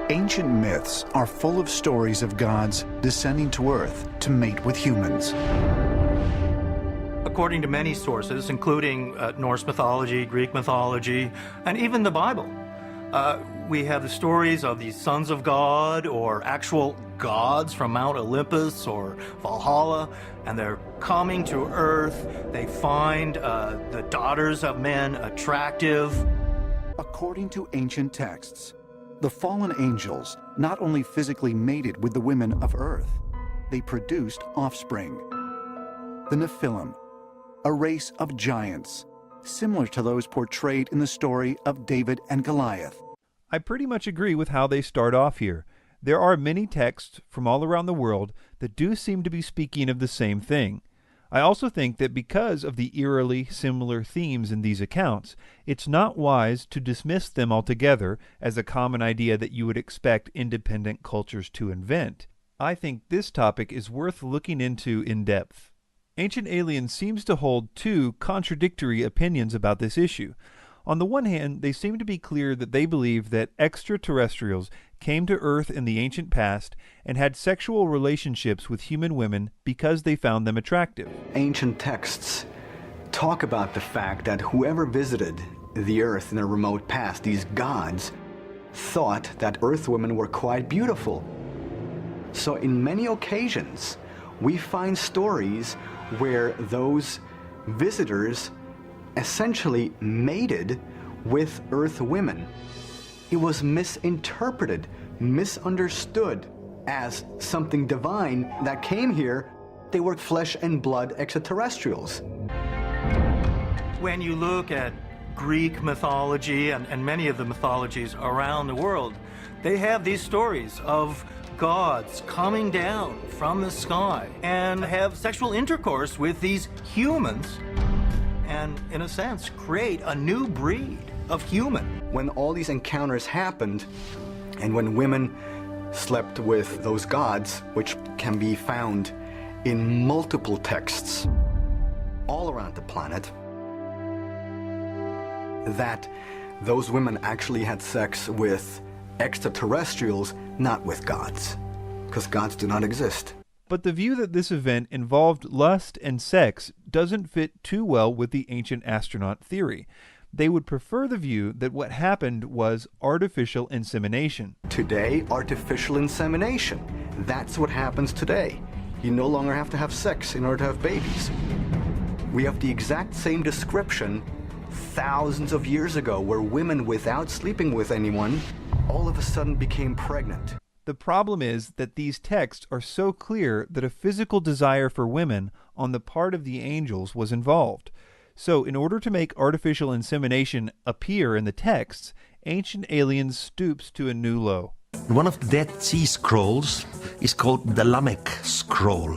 Ancient myths are full of stories of gods descending to Earth to mate with humans. According to many sources, including Norse mythology, Greek mythology, and even the Bible, we have the stories of these sons of God or actual gods from Mount Olympus or Valhalla, and they're coming to Earth. They find the daughters of men attractive. According to ancient texts, the fallen angels not only physically mated with the women of Earth, they produced offspring. The Nephilim, a race of giants, similar to those portrayed in the story of David and Goliath. I pretty much agree with how they start off here. There are many texts from all around the world that do seem to be speaking of the same thing. I also think that because of the eerily similar themes in these accounts, it's not wise to dismiss them altogether as a common idea that you would expect independent cultures to invent. I think this topic is worth looking into in depth. Ancient Aliens seems to hold two contradictory opinions about this issue. On the one hand, they seem to be clear that they believe that extraterrestrials came to Earth in the ancient past and had sexual relationships with human women because they found them attractive. Ancient texts talk about the fact that whoever visited the Earth in a remote past, these gods, thought that Earth women were quite beautiful. So in many occasions, we find stories where those visitors essentially mated with Earth women. It was misinterpreted, misunderstood as something divine that came here. They were flesh and blood extraterrestrials. When you look at Greek mythology and many of the mythologies around the world, they have these stories of gods coming down from the sky and have sexual intercourse with these humans and, in a sense, create a new breed of human. When all these encounters happened, and when women slept with those gods, which can be found in multiple texts all around the planet, that those women actually had sex with extraterrestrials, not with gods, because gods do not exist. But the view that this event involved lust and sex doesn't fit too well with the ancient astronaut theory. They would prefer the view that what happened was artificial insemination. Today, artificial insemination. That's what happens today. You no longer have to have sex in order to have babies. We have the exact same description thousands of years ago, where women, without sleeping with anyone, all of a sudden became pregnant. The problem is that these texts are so clear that a physical desire for women on the part of the angels was involved. So in order to make artificial insemination appear in the texts, Ancient Aliens stoops to a new low. One of the Dead Sea Scrolls is called the Lamech Scroll.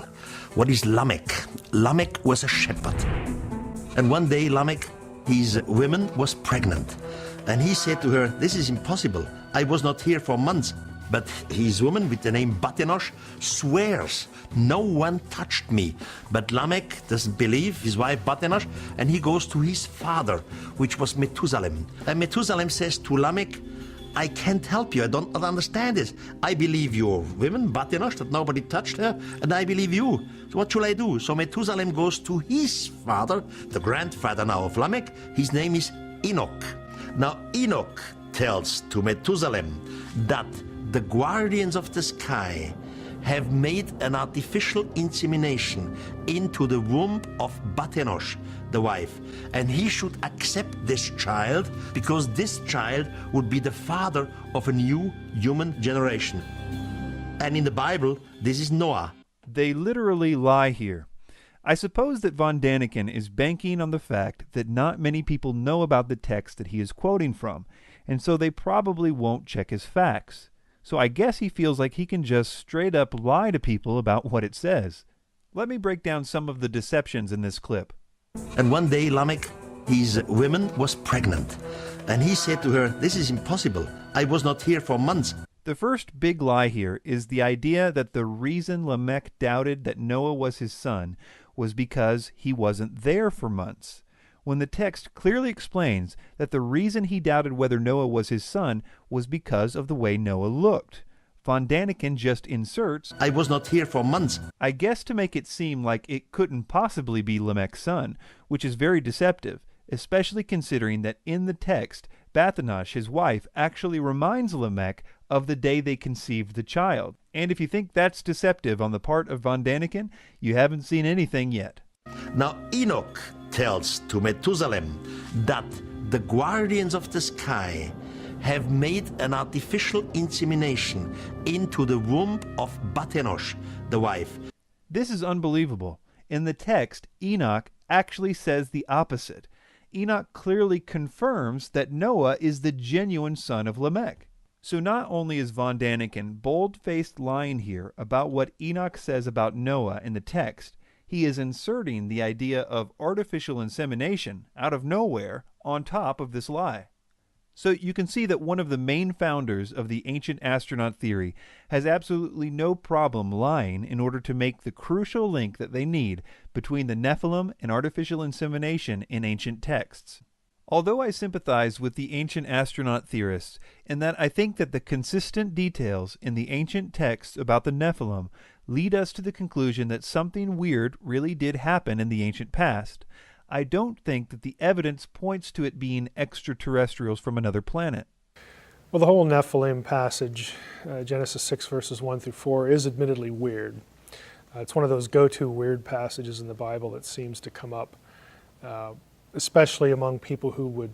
What is Lamech? Lamech was a shepherd. And one day Lamech, his woman, was pregnant. And he said to her, "This is impossible. I was not here for months." But his woman with the name Batenosh swears, "No one touched me." But Lamech doesn't believe his wife Batenosh, and he goes to his father, which was Methuselah. And Methuselah says to Lamech, "I can't help you. I don't understand this. I believe your woman, Batenosh, that nobody touched her, and I believe you. So what should I do?" So Methuselah goes to his father, the grandfather now of Lamech. His name is Enoch. Now Enoch tells to Methuselah that the guardians of the sky have made an artificial insemination into the womb of Batenosh, the wife, and he should accept this child because this child would be the father of a new human generation. And in the Bible, this is Noah. They literally lie here. I suppose that von Daniken is banking on the fact that not many people know about the text that he is quoting from, and so they probably won't check his facts. So I guess he feels like he can just straight up lie to people about what it says. Let me break down some of the deceptions in this clip. And one day Lamech, his woman, was pregnant. And he said to her, "This is impossible. I was not here for months." The first big lie here is the idea that the reason Lamech doubted that Noah was his son was because he wasn't there for months. when the text clearly explains that the reason he doubted whether Noah was his son was because of the way Noah looked. Von Daniken just inserts, I was not here for months. I guess to make it seem like it couldn't possibly be Lamech's son, which is very deceptive, especially considering that in the text, Bathanash, his wife, actually reminds Lamech of the day they conceived the child. And if you think that's deceptive on the part of Von Daniken, you haven't seen anything yet. Now Enoch tells to Methuselah that the guardians of the sky have made an artificial insemination into the womb of Bathanosh, the wife. This is unbelievable. In the text, Enoch actually says the opposite. Enoch clearly confirms that Noah is the genuine son of Lamech. So not only is Von Daniken bold-faced lying here about what Enoch says about Noah in the text, he is inserting the idea of artificial insemination out of nowhere on top of this lie. So you can see that one of the main founders of the ancient astronaut theory has absolutely no problem lying in order to make the crucial link that they need between the Nephilim and artificial insemination in ancient texts. Although I sympathize with the ancient astronaut theorists in that I think that the consistent details in the ancient texts about the Nephilim lead us to the conclusion that something weird really did happen in the ancient past, I don't think that the evidence points to it being extraterrestrials from another planet. Well, the whole Nephilim passage, Genesis 6 verses 1 through 4, is admittedly weird. It's one of those go-to weird passages in the Bible that seems to come up, especially among people who would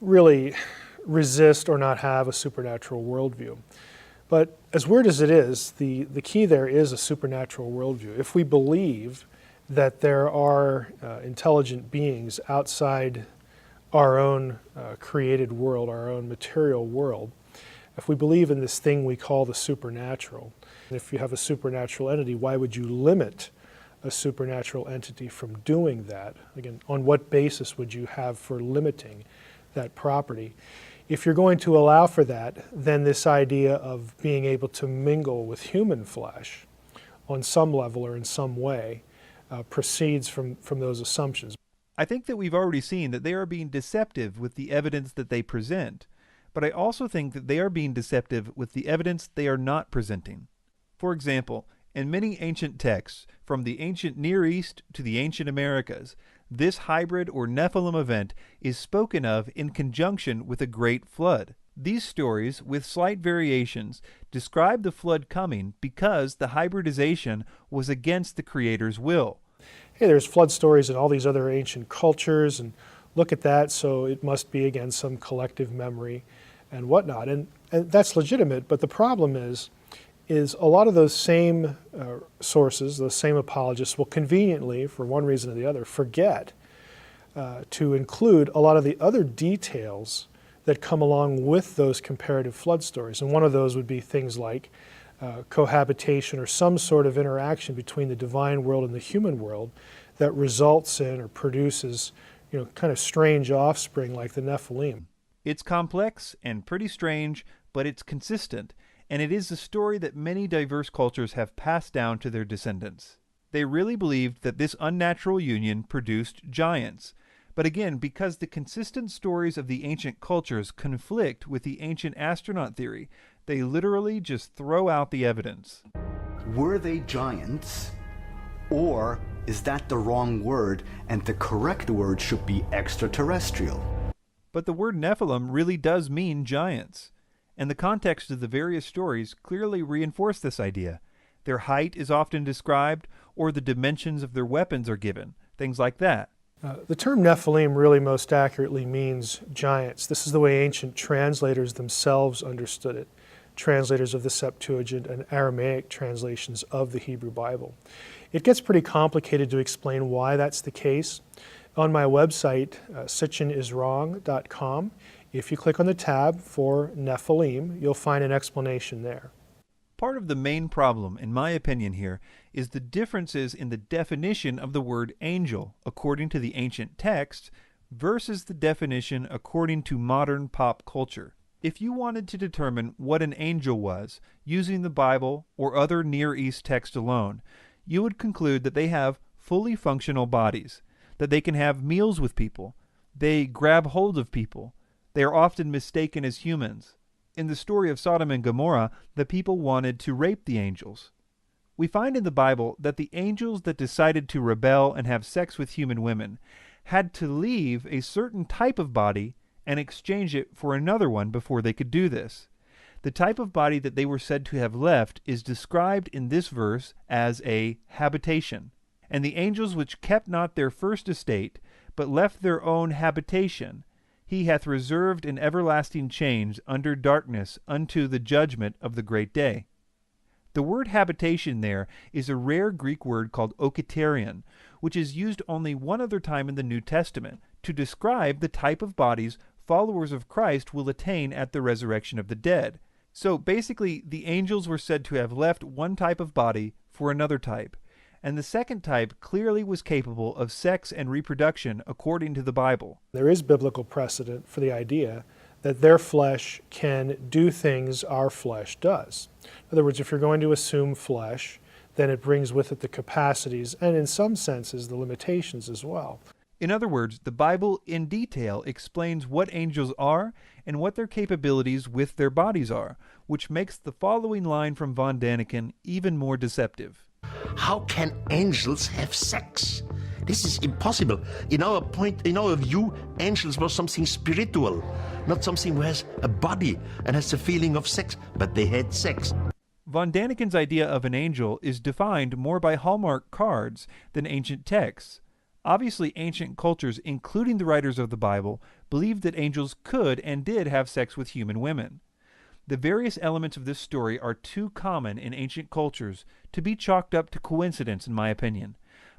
really resist or not have a supernatural worldview. But as weird as it is, the key there is a supernatural worldview. If we believe that there are intelligent beings outside our own created world, our own material world, if we believe in this thing we call the supernatural, and if you have a supernatural entity, why would you limit a supernatural entity from doing that? Again, on what basis would you have for limiting that property? If you're going to allow for that, then this idea of being able to mingle with human flesh on some level or in some way proceeds from those assumptions. I think that we've already seen that they are being deceptive with the evidence that they present, but I also think that they are being deceptive with the evidence they are not presenting. For example, in many ancient texts, from the ancient Near East to the ancient Americas, this hybrid or Nephilim event is spoken of in conjunction with a great flood. These stories, with slight variations, describe the flood coming because the hybridization was against the Creator's will. Hey, there's flood stories in all these other ancient cultures, and look at that, so it must be, again, some collective memory and whatnot. And that's legitimate, but the problem is a lot of those same sources, those same apologists will conveniently, for one reason or the other, forget to include a lot of the other details that come along with those comparative flood stories. And one of those would be things like cohabitation or some sort of interaction between the divine world and the human world that results in or produces, kind of strange offspring like the Nephilim. It's complex and pretty strange, but it's consistent, and it is a story that many diverse cultures have passed down to their descendants. They really believed that this unnatural union produced giants. But again, because the consistent stories of the ancient cultures conflict with the ancient astronaut theory, they literally just throw out the evidence. Were they giants? Or is that the wrong word and the correct word should be extraterrestrial? But the word Nephilim really does mean giants, and the context of the various stories clearly reinforce this idea. Their height is often described, or the dimensions of their weapons are given, things like that. The term Nephilim really most accurately means giants. This is the way ancient translators themselves understood it, translators of the Septuagint and Aramaic translations of the Hebrew Bible. It gets pretty complicated to explain why that's the case. On my website, sitchiniswrong.com, if you click on the tab for Nephilim, you'll find an explanation there. Part of the main problem, in my opinion here, is the differences in the definition of the word angel according to the ancient texts versus the definition according to modern pop culture. If you wanted to determine what an angel was using the Bible or other Near East text alone, you would conclude that they have fully functional bodies. that they can have meals with people. They grab hold of people. They are often mistaken as humans. In the story of Sodom and Gomorrah, the people wanted to rape the angels. We find in the Bible that the angels that decided to rebel and have sex with human women had to leave a certain type of body and exchange it for another one before they could do this. The type of body that they were said to have left is described in this verse as a habitation. And the angels which kept not their first estate, but left their own habitation, he hath reserved in everlasting chains under darkness unto the judgment of the great day. The word habitation there is a rare Greek word called okaterion, which is used only one other time in the New Testament to describe the type of bodies followers of Christ will attain at the resurrection of the dead. So basically, the angels were said to have left one type of body for another type, and the second type clearly was capable of sex and reproduction according to the Bible. There is biblical precedent for the idea that their flesh can do things our flesh does. In other words, if you're going to assume flesh, then it brings with it the capacities and in some senses the limitations as well. In other words, the Bible in detail explains what angels are and what their capabilities with their bodies are, which makes the following line from von Daniken even more deceptive. How can angels have sex? This is impossible. In our view, angels were something spiritual, not something who has a body and has the feeling of sex, but they had sex. Von Daniken's idea of an angel is defined more by Hallmark cards than ancient texts. Obviously, ancient cultures, including the writers of the Bible, believed that angels could and did have sex with human women. The various elements of this story are too common in ancient cultures to be chalked up to coincidence, in my opinion.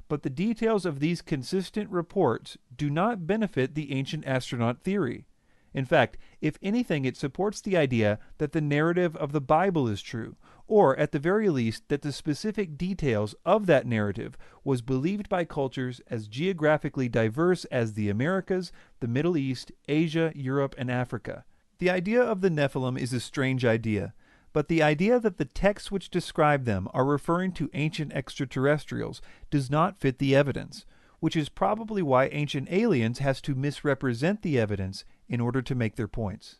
But the details of these consistent reports do not benefit the ancient astronaut theory. In fact, if anything, it supports the idea that the narrative of the Bible is true, or at the very least that the specific details of that narrative was believed by cultures as geographically diverse as the Americas, the Middle East, Asia, Europe, and Africa. The idea of the Nephilim is a strange idea, but the idea that the texts which describe them are referring to ancient extraterrestrials does not fit the evidence, which is probably why Ancient Aliens has to misrepresent the evidence in order to make their points.